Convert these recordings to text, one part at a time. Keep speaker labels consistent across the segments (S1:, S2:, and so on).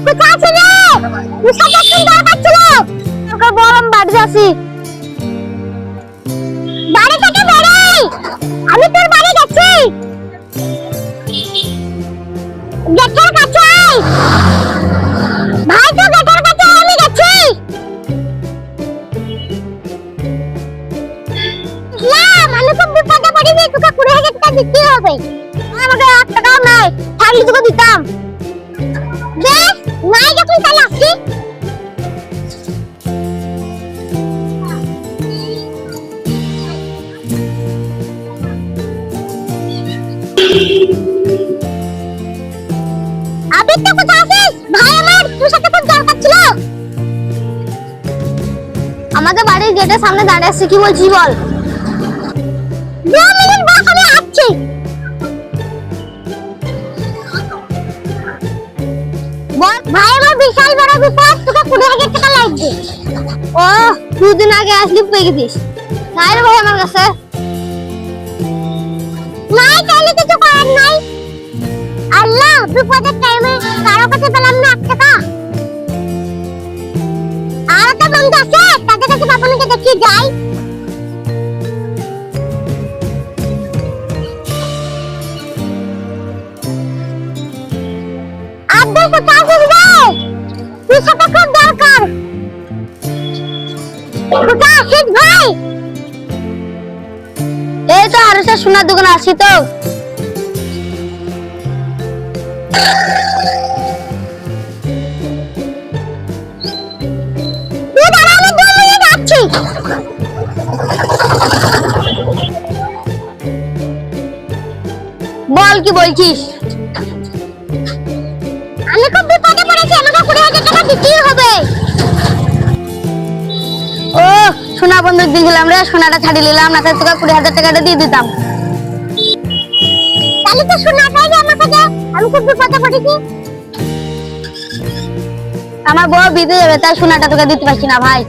S1: কোথায় আছিস রে? তুই সাথে কোন দরকার ছিল? তোকে বললাম বাড়ি যাচ্ছি। বাড়ি থেকে বেরোই। আমি তোর বাড়ি যাচ্ছি। গেটের কাছে আয়। ভাই তো গেটের কাছে আমি যাচ্ছি। আমি খুব বিপদে পড়েছি, তোকে 20,000 টাকা দিতে হবে। আমাকে 1 টাকাও নাই, থাকলে তোকে দিতাম। দে, নাই যখন তাহলে আসছি। আবি তো কোথায় আছিস? ভাই আমার তোর সাথে খুব দরকার ছিল। আমাদের বাড়ির গেটের সামনে দাঁড়িয়ে আছি, কি বলছিস বল? 2 মিনিট বস, আমি আসছি। বল ভাই, আমার বিশাল বড় বিপদ, তোকে 20,000 টাকা লাগবে। ও, 2 দিন আগে আসলি পেয়ে গেছিস। নাই রে ভাই আমার কাছে। নাই তাহলে কিছু করার নাই। আল্লাহ, বিপদের টাইমে কারো কাছে পেলাম না 1 টাকা। আর তো বন্ধু আছে, তাদের কাছে বাবাকে দেখি যাই। আব্বু কোথায় আছিস রে? তুই সাথে খুব দরকার। কোথায় আছিস ভাই? এই তো আরুষের সোনার দোকানে আছি তো। তুই দাঁড়া, আমি 2 মিনিট আসছি। বল কি বলছিস? আমি খুব বিপদে পড়েছি, আমাকে 20,000 টাকা দিতেই হবে। ও, সোনা বন্ধুক দিয়েছিলাম রে, সোনাটা ছাড়িয়ে নিলাম, না তোকে 20,000 টাকাটা দিয়ে দিতাম। তাহলে তো সোনাটাই দে আমাকে দে, আমি খুব বিপদে পড়েছি। আমার বউ বিদে যাবে, তাই সোনাটা তোকে দিতে পারছি না ভাই।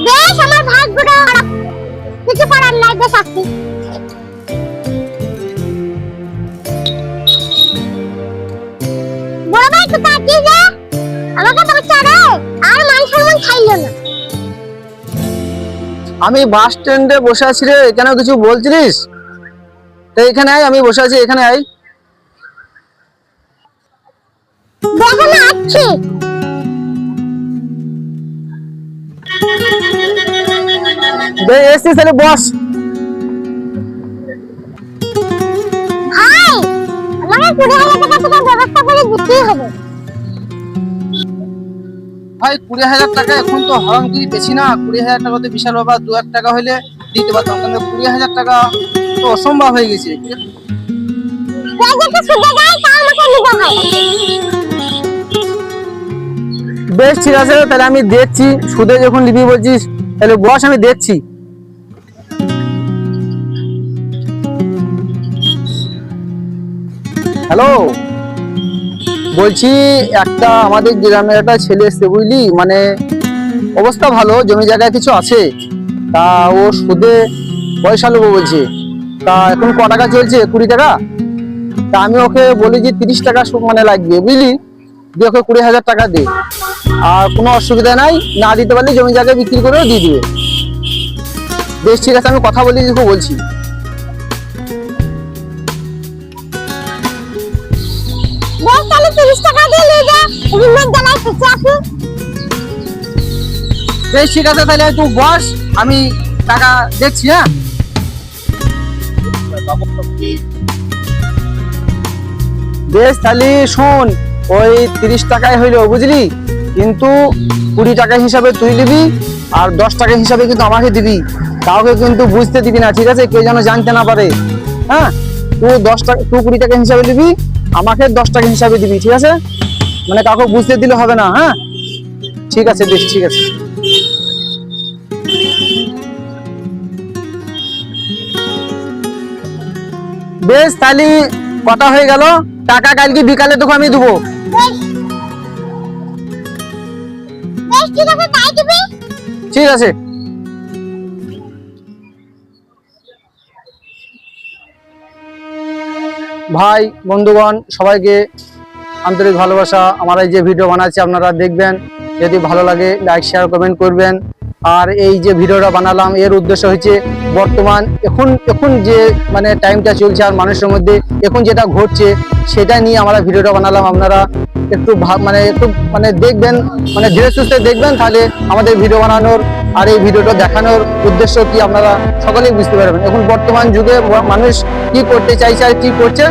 S1: বেশ, আমার ভাগ্যটা খারাপ, কিছু করার নাই, বেশ আসছি। বড় ভাই কোথায় আছিস রে? আমাকে বাঁচা রে, আর মান সম্মান খাইলো না।
S2: আমি বাস স্ট্যান্ডে বসে আছি রে, কেন কিছু বলছিস? এইখানে আয়, আমি বসে আছি, এখানে আয়।
S1: দেখো না আসছি।
S2: এসছি তাহলে বস।
S1: ভাই, আমাকে 20,000 টাকা তোকে ব্যবস্থা করে দিতেই হবে।
S2: ভাই 20,000 টাকা এখন তো হারামগিরি বেশি না। 20,000 টাকা তো বিশাল ব্যাপার, 2-1 টাকা হইলে দিতে পারতাম, কিন্তু 20,000 টাকা তো অসম্ভব হয়ে গেছে।
S1: তুই যদি সুদে যাই তা আমাকে নিতে হয়।
S2: বেশ ঠিক আছে, তাহলে আমি দেখছি। সুদে যখন নিবি বলছিস, তাহলে বস, আমি দেখছি। হ্যালো, বলছি একটা আমাদের গ্রামের একটা ছেলে এসছে বুঝলি, মানে অবস্থা ভালো, জমি জায়গা কিছু আছে, তা ও সুদে পয়সা নেবো বলছে। তা এখন ক টাকা চলছে? 20 টাকা। তা আমি ওকে বলি যে 30 টাকা মানে লাগবে বুঝলি, দিয়ে ওকে 20,000 টাকা দে, আর কোনো অসুবিধা নাই, না দিতে পারলে জমি জায়গা বিক্রি করেও দিয়ে দিবে। বেশ ঠিক আছে, আমি কথা বলি, দেখো বলছি।
S1: বেশ, তাহলে 30 টাকা দিয়ে নিয়ে যা, ঋণের জ্বালায় ফেঁসে আছি।
S2: বেশ ঠিক আছে, তাহলে তুই বস, আমি টাকা দেখছি। হ্যাঁ, বেশ তাহলে শোন, ওই 30 টাকায় হইলো বুঝলি, কিন্তু 20 টাকা হিসাবে তুই নিবি, আর 10 টাকা হিসাবে কিন্তু আমাকে দিবি। কাউকে কিন্তু বুঝতে দিবি না, ঠিক আছে? কেউ যেন জানতে না পারে। হ্যাঁ, তুই 10 টাকা, তুই 20 টাকা হিসাবে নিবি, আমাকে 10 টাকা হিসাবে দিবি, ঠিক আছে? মানে কাউকে বুঝতে দিলে হবে না। হ্যাঁ, ঠিক আছে, বেশ ঠিক আছে। বেশ তাহলে কথা হয়ে গেল, টাকা কালকে বিকালে তোকে আমি দেবো।
S1: বেশ, বেশ ঠিক আছে, তাই দিবি।
S2: ঠিক আছে। ভাই বন্ধুগণ সবাইকে আন্তরিক ভালোবাসা। আমার এই যে ভিডিও বানাচ্ছি আপনারা দেখবেন, যদি ভালো লাগে লাইক শেয়ার কমেন্ট করবেন। আর এই যে ভিডিওটা বানালাম এর উদ্দেশ্য হচ্ছে বর্তমান এখন যে মানে টাইমটা চলছে আর মানুষের মধ্যে এখন যেটা ঘটছে সেটা নিয়ে আমরা ভিডিওটা বানালাম। আপনারা একটু একটু দেখবেন, মানে ধীরে সুস্থে দেখবেন, তাহলে আমাদের ভিডিও বানানোর আর এই ভিডিওটা দেখানোর উদ্দেশ্য কি আপনারা সকলেই বুঝতে পারবেন। এখন বর্তমান যুগে মানুষ কি করতে চাইছে আর কি করছে